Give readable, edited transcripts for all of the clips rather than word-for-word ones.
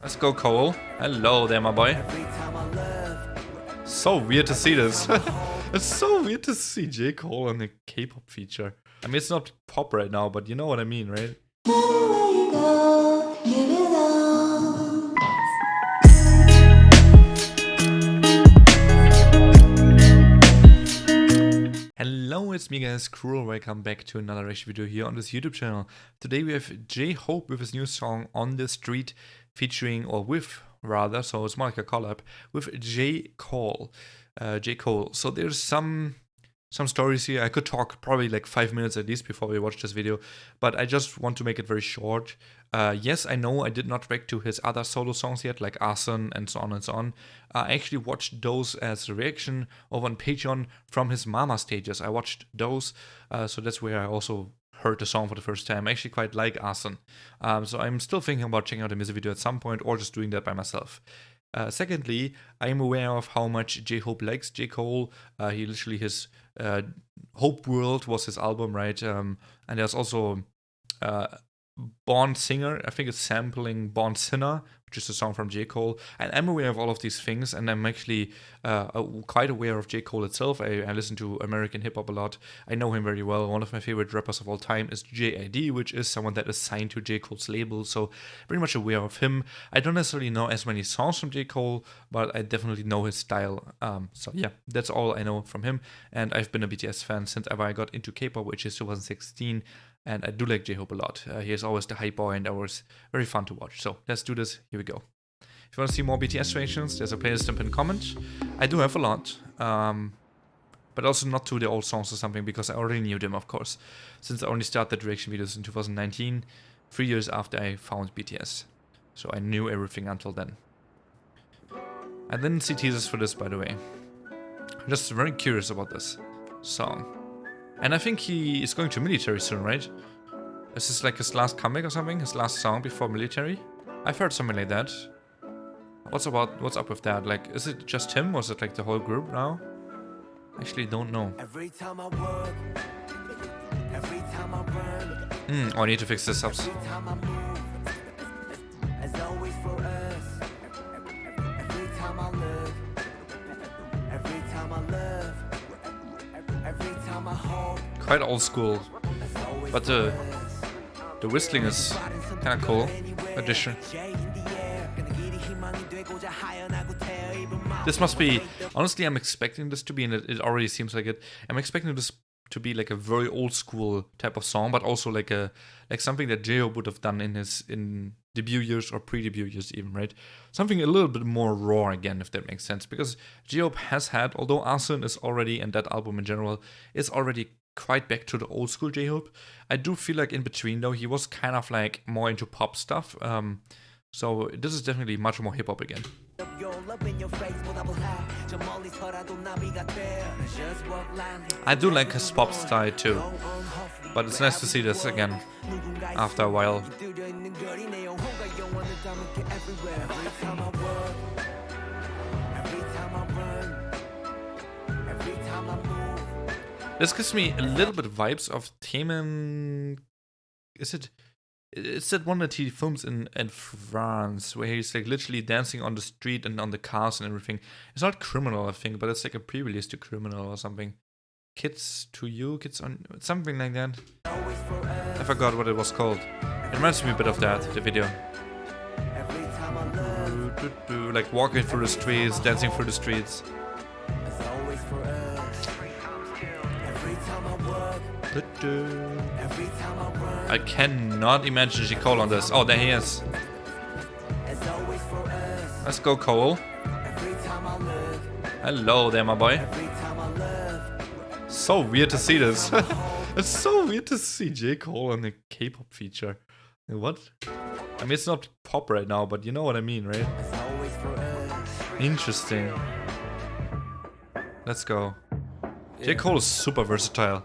Let's go, Cole. Hello there, my boy. So weird to see this. It's so weird to see J. Cole on the K-pop feature. I mean, it's not pop right now, but you know what I mean, right? Hello, it's me guys, Cruel. Welcome back to another reaction video here on this YouTube channel. Today we have jhope with his new song On The Street featuring, or with rather, so it's more like a collab, with J. Cole. So there's some stories here. I could talk probably like 5 minutes at least before we watch this video, but I just want to make it very short. Yes, I know I did not react to his other solo songs yet, like Arson and so on and so on. I actually watched those as a reaction over on Patreon from his Mama stages. I watched those, so that's where I also heard the song for the first time. I actually quite like Arson. So I'm still thinking about checking out a music video at some point or just doing that by myself. Secondly, I am aware of how much jhope likes J. Cole. He literally, his Hope World was his album, right? And there's also Born Singer. I think it's sampling Born Sinner, which is a song from J. Cole. And I'm aware of all of these things, and I'm actually quite aware of J. Cole itself. I listen to American hip-hop a lot. I know him very well. One of my favorite rappers of all time is JID, which is someone that is signed to J. Cole's label, so very much aware of him. I don't necessarily know as many songs from J. Cole, but I definitely know his style. So yeah, that's all I know from him. And I've been a BTS fan since ever I got into K-pop, which is 2016. And I do like jhope a lot. He is always the hype boy and always very fun to watch. So let's do this. Here we go. If you want to see more BTS reactions, there's a playlist in pinned comment. I do have a lot, but also not to the old songs or something because I already knew them, of course, since I only started reaction videos in 2019, 3 years after I found BTS. So I knew everything until then. I didn't see teasers for this, by the way. I'm just very curious about this song. And I think he is going to military soon, right? Is this like his last comeback or something? His last song before military? I've heard something like that. What's up with that? Like, is it just him or is it like the whole group now? I actually don't know. Oh, I need to fix this up. Quite old school, but the whistling is kind of cool addition. This must be, honestly, I'm expecting this to be, and it already seems like it. I'm expecting this to be like a very old school type of song, but also like something that jhope would have done in debut years or pre-debut years even, right? Something a little bit more raw again, if that makes sense, because jhope has had, although Arson is already, and that album in general is already quite back to the old school jhope, I do feel like in between though he was kind of like more into pop stuff, so this is definitely much more hip-hop again. I do like his pop style too, but it's nice to see this again after a while. This gives me a little bit of vibes of Themen. It's that one that he films in France, where he's like literally dancing on the street and on the cars and everything. It's not Criminal, I think, but it's like a pre-release to Criminal or something. Kids to You, Kids on, something like that. I forgot what it was called. It reminds me a bit of that, the video. Like walking through the streets, dancing through the streets. I cannot imagine J. Cole on this. Oh, there he is. Let's go, Cole. Hello there, my boy. So weird to see this. It's so weird to see J. Cole on the K-pop feature. What? I mean, it's not pop right now, but you know what I mean, right? Interesting. Let's go. J. Cole is super versatile.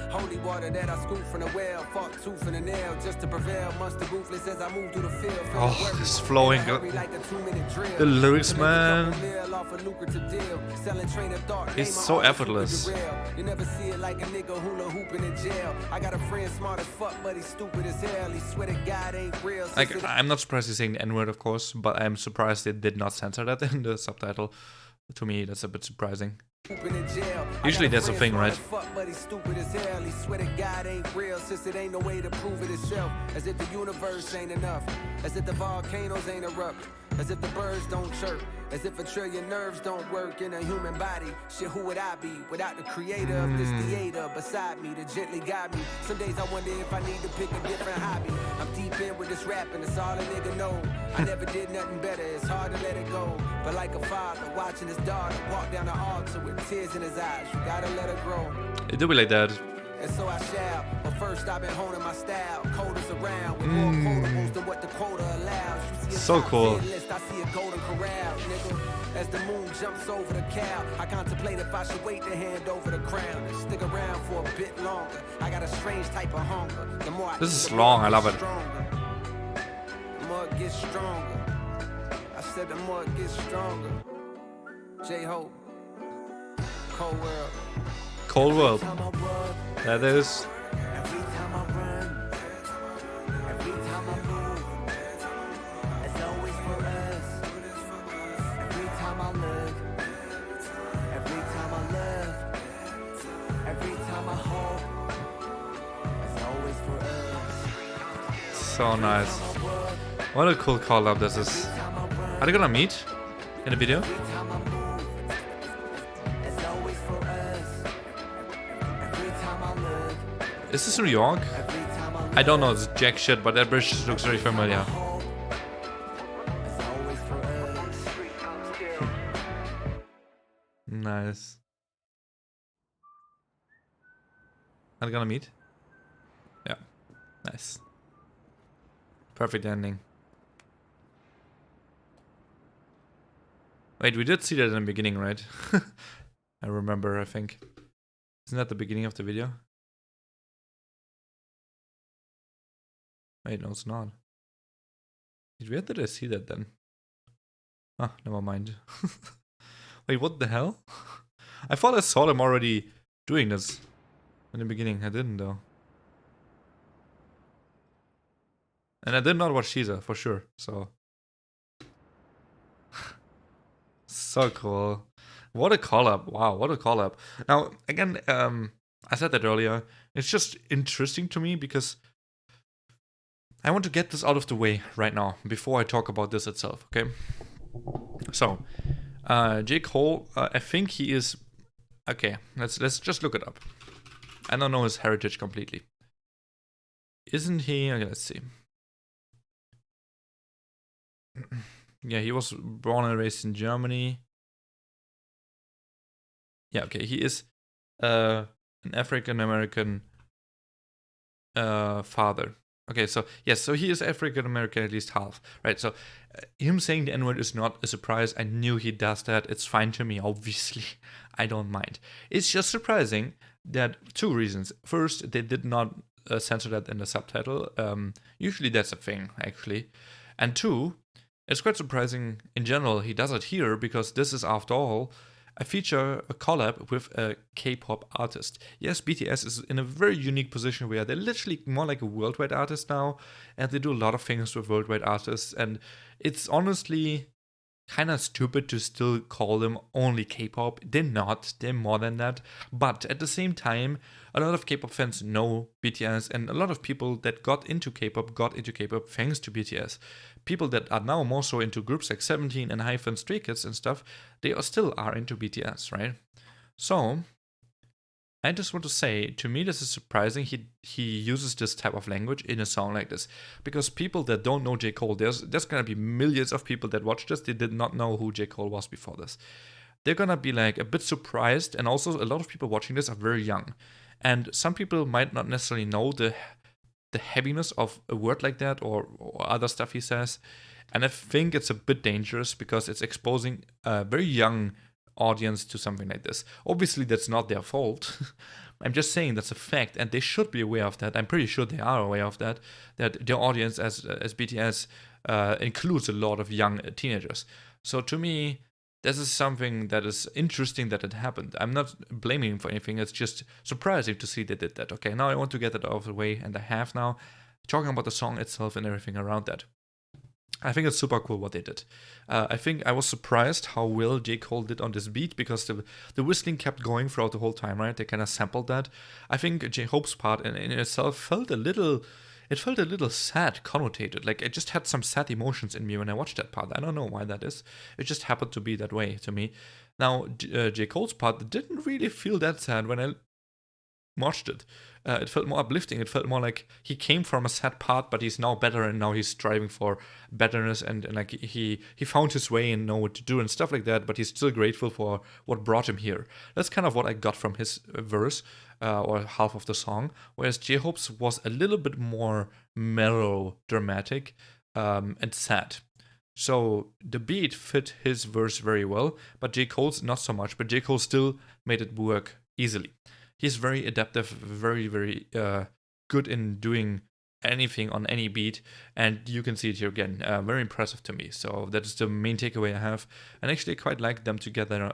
Holy water that I scoop from the well, fought tooth and a nail just to prevail. Monster ruthless as I move through the field. Oh, it's flowing. The lyrics, man. It's so effortless. You never see it like a nigga hula hooping in jail. I got a friend smart as fuck, but he's stupid as hell. He swear to God ain't real. Like, I'm not surprised he's saying the N-word, of course, but I'm surprised they did not censor that in the subtitle. To me, that's a bit surprising. Usually that's a thing, right? But he's stupid as hell. He swear to God ain't real, since it ain't no way to prove it itself. As if the universe ain't enough, as if the volcanoes ain't erupt, as if the birds don't chirp, as if a trillion nerves don't work in a human body. Shit, who would I be without the creator of this theater beside me to gently guide me? Some days I wonder if I need to pick a different hobby. I'm deep in with this rapping, it's all a nigga know. I never did nothing better, it's hard to let it go. But like a father watching his daughter walk down the altar with tears in his eyes, you gotta let her grow. It do be like that. And so I shall, but first I've been honing my style. Coders around with more quotables than what the quota allows. You see a So cool. list, I see a golden corral, nigga. As the moon jumps over the cow, I contemplate if I should wait to hand over the crown and stick around for a bit longer. I got a strange type of hunger. The more This is long, I love it. The more it gets stronger. I said the more it gets stronger. J-Hope, Cold World. Cold World. That is. Every time I run, every time I move, it's always for us. Every time I look, every time I love, every time I hope, it's always for us. So nice. What a cool collab this is. Are they gonna meet in the video? Is this New York? I don't know, it's jack shit, but that bridge looks very familiar. Nice. Are they gonna meet? Yeah. Nice. Perfect ending. Wait, we did see that in the beginning, right? I remember, I think. Isn't that the beginning of the video? Wait, no, it's not. Where did I see that then? Ah, never mind. Wait, what the hell? I thought I saw them already doing this in the beginning. I didn't, though. And I did not watch Caesar, for sure, so... So cool. What a collab. Wow, what a collab. Now, again, I said that earlier. It's just interesting to me because I want to get this out of the way right now before I talk about this itself, okay? So, J. Cole, I think he is... Okay, let's just look it up. I don't know his heritage completely. Isn't he... Okay, let's see. Yeah, he was born and raised in Germany. Yeah, okay, he is an African-American father. Okay, so, yes, so he is African-American, at least half, right? So, him saying the N-word is not a surprise. I knew he does that. It's fine to me, obviously. I don't mind. It's just surprising that two reasons. First, they did not censor that in the subtitle. Usually that's a thing, actually. And two, it's quite surprising in general he does it here because this is, after all, a collab with a K-pop artist. Yes, BTS is in a very unique position where they're literally more like a worldwide artist now, and they do a lot of things with worldwide artists, and it's honestly kind of stupid to still call them only K-pop. They're not, they're more than that, but at the same time, a lot of K-pop fans know BTS, and a lot of people that got into K-pop thanks to BTS. People that are now more so into groups like 17 and Hyphen, Stray Kids and stuff, they still are into BTS, right? So, I just want to say, to me this is surprising he uses this type of language in a song like this. Because people that don't know J. Cole, there's gonna be millions of people that watch this, they did not know who J. Cole was before this. They're gonna be like a bit surprised, and also a lot of people watching this are very young. And some people might not necessarily know the heaviness of a word like that or other stuff he says. And I think it's a bit dangerous because it's exposing a very young audience to something like this. Obviously, that's not their fault, I'm just saying that's a fact, and they should be aware of that. I'm pretty sure they are aware of that their audience as BTS includes a lot of young teenagers. So to me, this is something that is interesting that it happened. I'm not blaming him for anything. It's just surprising to see they did that. Okay, now I want to get that out of the way, and I have now, talking about the song itself and everything around that. I think it's super cool what they did. I think I was surprised how well J. Cole did on this beat, because the whistling kept going throughout the whole time, right? They kind of sampled that. I think J-Hope's part in itself felt a little sad, connotated. Like, it just had some sad emotions in me when I watched that part. I don't know why that is. It just happened to be that way to me. Now, J. Cole's part didn't really feel that sad when I watched it. It felt more uplifting. It felt more like he came from a sad part, but he's now better, and now he's striving for betterness, and like he found his way and know what to do and stuff like that. But he's still grateful for what brought him here. That's kind of what I got from his verse, or half of the song. Whereas J-Hope's was a little bit more mellow, dramatic, and sad. So the beat fit his verse very well, but J. Cole's not so much. But J. Cole still made it work easily. He's very adaptive, very, very good in doing anything on any beat, and you can see it here again. Very impressive to me. So that is the main takeaway I have, and actually I quite like them together.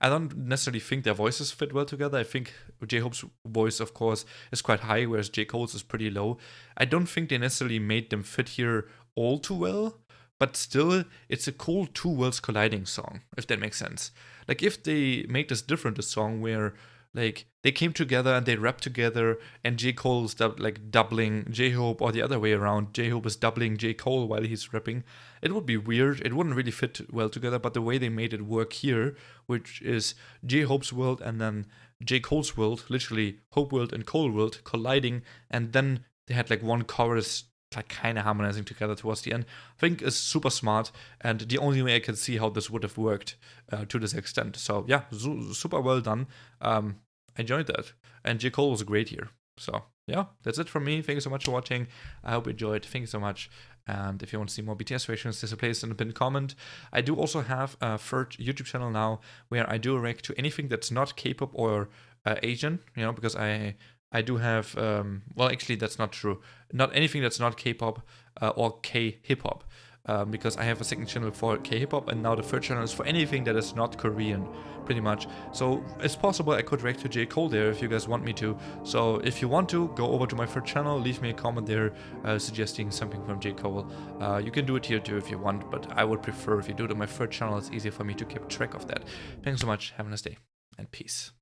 I don't necessarily think their voices fit well together. I think J-Hope's voice, of course, is quite high, whereas J. Cole's is pretty low. I don't think they necessarily made them fit here all too well, but still, it's a cool two worlds colliding song, if that makes sense. Like, if they make this different, a song where like they came together and they rapped together, and J. Cole's doubling J-Hope, or the other way around, J-Hope is doubling J. Cole while he's rapping, it would be weird. It wouldn't really fit well together. But the way they made it work here, which is J-Hope's world and then J. Cole's world, literally Hope world and Cole world colliding, and then they had like one chorus like kind of harmonizing together towards the end, I think is super smart, and the only way I can see how this would have worked to this extent. So yeah, super well done. I enjoyed that, and J. Cole was great here. So yeah, that's it from me. Thank you so much for watching. I hope you enjoyed. Thank you so much. And if you want to see more BTS reactions, there's a place in the pinned comment. I do also have a third YouTube channel now where I do react to anything that's not K-pop or Asian, because I do have, well, actually, that's not true. Not anything that's not K-pop or K-hip-hop, because I have a second channel for K-hip-hop, and now the third channel is for anything that is not Korean, pretty much. So it's possible I could react to J. Cole there if you guys want me to. So if you want to, go over to my third channel, leave me a comment there suggesting something from J. Cole. You can do it here too if you want, but I would prefer if you do it on my third channel. It's easier for me to keep track of that. Thanks so much. Have a nice day, and peace.